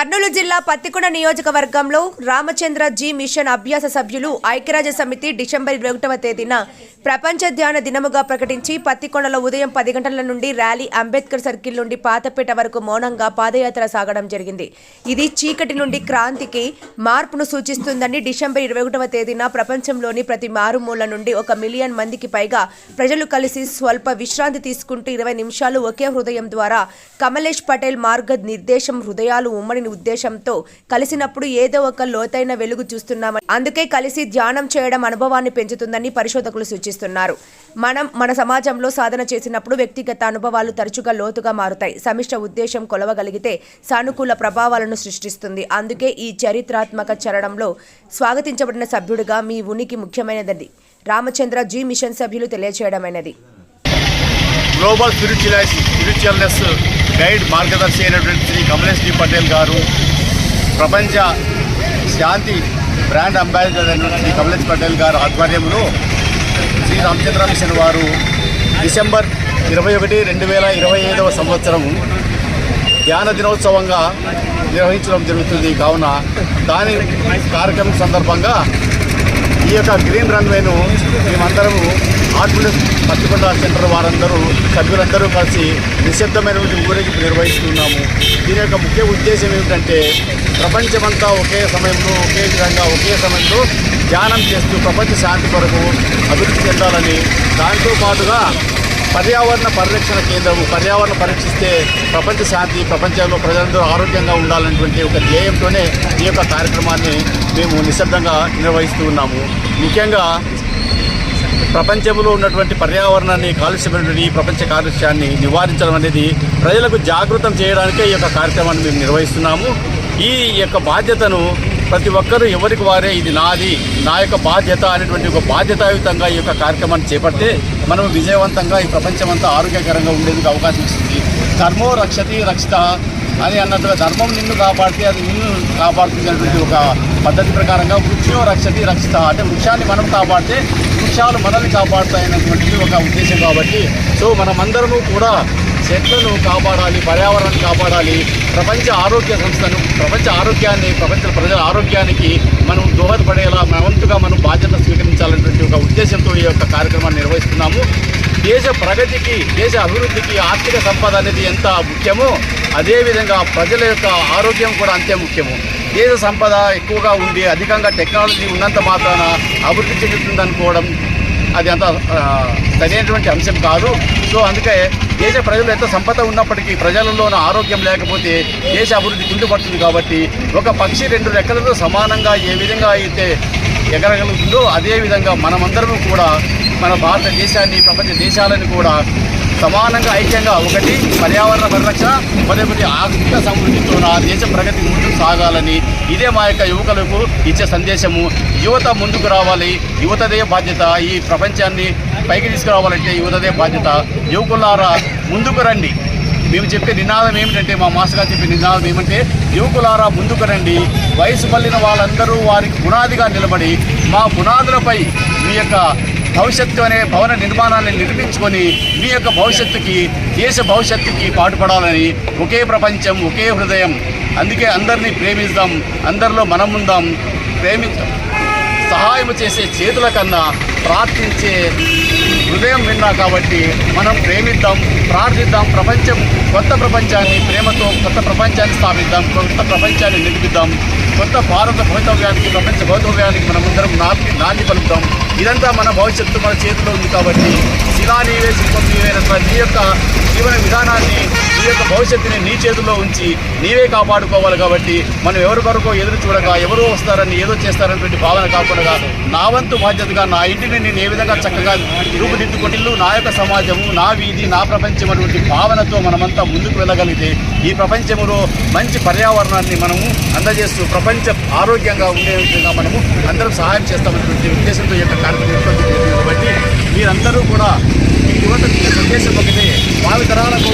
కర్నూలు జిల్లా పత్తికొండ నియోజకవర్గంలో Ramachandra G machine అభ్యాస సభ్యులు ఐక్యరాజ్య సమితి డిసెంబర్ 21వ తేదీన ప్రపంచ ధ్యాన దినముగా ప్రకటించి పత్తికొండలో ఉదయం 10 గంటల నుండి ర్యాలీ అంబేద్కర్ సర్కిల్ నుండి పాతపేట వరకు మౌనంగా పాదయాత్ర సాగడం జరిగింది. ఇది చీకటి నుండి క్రాంతికి మార్పును సూచిస్తుందని డిసెంబర్ 21వ తేదీన ప్రపంచంలోని ప్రతి మారుమూల నుండి 1 మిలియన్ మందికి పైగా ప్రజలు కలిసి స్వల్ప విశ్రాంతి తీసుకుంటూ 20 నిమిషాలు ఒకే హృదయం ద్వారా కమలేష్ పటేల్ మార్గ నిర్దేశం హృదయాలు ఉమ్మడి ఉద్దేశంతో కలిసినప్పుడు ఏదో ఒక లోతైన వెలుగు చూస్తున్నామని, అందుకే కలిసి ధ్యానం చేయడం అనుభవాన్ని పెంచుతుందని పరిశోధకులు సూచిస్తున్నారు. మన సమాజంలో సాధన చేసినప్పుడు వ్యక్తిగత అనుభవాలు తరచుగా లోతుగా మారుతాయి. సమిష్ట ఉద్దేశం కొలవగలిగితే సానుకూల ప్రభావాలను సృష్టిస్తుంది. అందుకే ఈ చరిత్రాత్మక చరణంలో స్వాగతించబడిన సభ్యుడిగా మీ ఉనికి ముఖ్యమైనది రామచంద్ర జీ మిషన్ సభ్యులు తెలియచేయడమైనది. గ్లోబల్ స్పిరిచువల్నెస్ గైడ్ మార్గదర్శి అయినటువంటి శ్రీ కమలేష్ జీ పటేల్ గారు, ప్రపంచ శాంతి బ్రాండ్ అంబాసిడర్ అయినటువంటి శ్రీ కమలేష్ పటేల్ గారు ఆధ్వర్యంలో శ్రీ రామచంద్ర మిషన్ వారు డిసెంబర్ 21, 2025వ సంవత్సరం ధ్యాన దినోత్సవంగా నిర్వహించడం జరుగుతుంది. కావున దాని కార్యక్రమం సందర్భంగా ఈ యొక్క గ్రీన్ రన్వేను మేమందరము ఆర్ట్ఫుల్నెస్ పత్తికొండ సెంటర్ వారందరూ సభ్యులందరూ కలిసి నిశ్శబ్దమైనటువంటి ఊరేగింపు నిర్వహిస్తున్నాము. దీని యొక్క ముఖ్య ఉద్దేశం ఏమిటంటే ప్రపంచమంతా ఒకే సమయంలో ఒకే విధంగా ఒకే సమయంలో ధ్యానం చేస్తూ ప్రపంచ శాంతి కొరకు అభివృద్ధి చెందాలని, దాంతో పాటుగా పర్యావరణ పరిరక్షణ కేంద్రము, పర్యావరణ పరీక్షిస్తే ప్రపంచ శాంతి, ప్రపంచంలో ప్రజలందరూ ఆరోగ్యంగా ఉండాలనేటువంటి ఒక ధ్యేయంతోనే ఈ యొక్క కార్యక్రమాన్ని మేము నిశ్శబ్దంగా నిర్వహిస్తూ ఉన్నాము. ముఖ్యంగా ప్రపంచంలో ఉన్నటువంటి పర్యావరణాన్ని కాలుష్యమైనటువంటి ఈ ప్రపంచ కాలుష్యాన్ని నివారించడం అనేది ప్రజలకు జాగృతం చేయడానికే ఈ యొక్క కార్యక్రమాన్ని మేము నిర్వహిస్తున్నాము. ఈ యొక్క బాధ్యతను ప్రతి ఒక్కరూ ఎవరికి వారే ఇది నాది, నా యొక్క బాధ్యత అనేటువంటి ఒక బాధ్యతాయుతంగా ఈ యొక్క కార్యక్రమాన్ని చేపడితే మనం విజయవంతంగా ఈ ప్రపంచమంతా ఆరోగ్యకరంగా ఉండేందుకు అవకాశం ఇస్తుంది. ధర్మో రక్షతి రక్షిత అని అన్నట్టుగా ధర్మం నిన్ను కాపాడితే అది నిన్ను కాపాడుతుంది అనేటువంటి ఒక పద్ధతి ప్రకారంగా వృక్షో రక్షతి రక్షిత అంటే వృక్షాన్ని మనం కాపాడితే వృక్షాలు మనల్ని కాపాడుతాయనేటువంటిది ఒక ఉద్దేశం. కాబట్టి సో మనమందరము కూడా చెట్లను కాపాడాలి, పర్యావరణాన్ని కాపాడాలి, ప్రపంచ ఆరోగ్య సంస్థను, ప్రపంచ ఆరోగ్యాన్ని, ప్రపంచ ప్రజల ఆరోగ్యానికి మనం దోహదపడేలా మనవంతుగా మనం బాధ్యత స్వీకరించాలనేటువంటి ఒక ఉద్దేశంతో ఈ యొక్క కార్యక్రమాన్ని నిర్వహిస్తున్నాము. దేశ ప్రగతికి, దేశ అభివృద్ధికి ఆర్థిక సంపద అనేది ఎంత ముఖ్యమో అదేవిధంగా ప్రజల యొక్క ఆరోగ్యం కూడా అంతే ముఖ్యము. దేశ సంపద ఎక్కువగా ఉండి అధికంగా టెక్నాలజీ ఉన్నంత మాత్రాన అభివృద్ధి చెందుతుందనుకోవడం అది అంత సరైనటువంటి అంశం కాదు. సో అందుకే దేశ ప్రజలు ఎంత సంపద ఉన్నప్పటికీ ప్రజలలోన ఆరోగ్యం లేకపోతే దేశ అభివృద్ధి కుంటుపడుతుంది. కాబట్టి ఒక పక్షి 2 రెక్కలతో సమానంగా ఏ విధంగా అయితే ఎగరగలుగుతుందో అదేవిధంగా మనమందరం కూడా మన భారతదేశాన్ని, ప్రపంచ దేశాలను కూడా సమానంగా ఐక్యంగా ఒకటి పర్యావరణ పరిరక్షణ, మరొకటి ఆర్థిక సమృద్ధితో నా దేశ ప్రగతి ముందుకు సాగాలని ఇదే మా యొక్క యువకులకు ఇచ్చే సందేశము. యువత ముందుకు రావాలి, యువతదే బాధ్యత. ఈ ప్రపంచాన్ని పైకి తీసుకురావాలంటే యువతదే బాధ్యత. యువకులారా ముందుకు రండి. మేము చెప్పే నినాదం ఏమిటంటే, మా మాస్టర్ గారు చెప్పే నినాదం ఏమంటే, యువకులారా ముందుకు రండి, వయసు మళ్ళిన వాళ్ళందరూ వారికి పునాదిగా నిలబడి మా పునాదులపై మీ యొక్క భవిష్యత్తు అనే భవన నిర్మాణాన్ని నిర్మించుకొని మీ యొక్క భవిష్యత్తుకి, దేశ భవిష్యత్తుకి పాటుపడాలని ఒకే ప్రపంచం, ఒకే హృదయం. అందుకే అందరినీ ప్రేమిద్దాం, అందరిలో మనం ఉందాం, ప్రేమిద్దాం. సహాయం చేసే చేతుల కన్నా ప్రార్థించే హృదయం విన్నా. కాబట్టి మనం ప్రేమిద్దాం, ప్రార్థిద్దాం. కొత్త ప్రపంచాన్ని ప్రేమతో కొత్త ప్రపంచాన్ని స్థాపిద్దాం, కొత్త ప్రపంచాన్ని నిర్మిద్దాం. కొత్త భారత భవితవ్యానికి, ప్రపంచ భవితవ్యానికి మనమందరం నాంది పలుకుతాం. ఇదంతా మన భవిష్యత్తు మన చేతిలో ఉంది. కాబట్టి శిలా నీవే, శిల్పం నీవేనటువంటి నీ యొక్క జీవన విధానాన్ని, నీ యొక్క భవిష్యత్తుని నీ చేతుల్లో ఉంచి నీవే కాపాడుకోవాలి. కాబట్టి మనం ఎవరి కొరకో ఎదురు చూడక, ఎవరో వస్తారని ఏదో చేస్తారనేటువంటి భావన కాకుండా నా వంతు బాధ్యతగా నా ఇంటిని నేను ఏ విధంగా చక్కగా రూపుదిద్దుకొనిల్లు, నా యొక్క సమాజము, నా వీధి, నా ప్రపంచం అటువంటి భావనతో మనమంతా ముందుకు వెళ్ళగలిగితే ఈ ప్రపంచంలో మంచి పర్యావరణాన్ని మనము అందజేస్తూ ప్రపంచ ఆరోగ్యంగా ఉండే విధంగా మనము అందరం సహాయం చేస్తామనేటువంటి ఉద్దేశంతో ఈ యొక్క కార్యక్రమం కాబట్టి మీరందరూ కూడా ఈ యువత సందేశం ఒకటే, భావి తరాలకు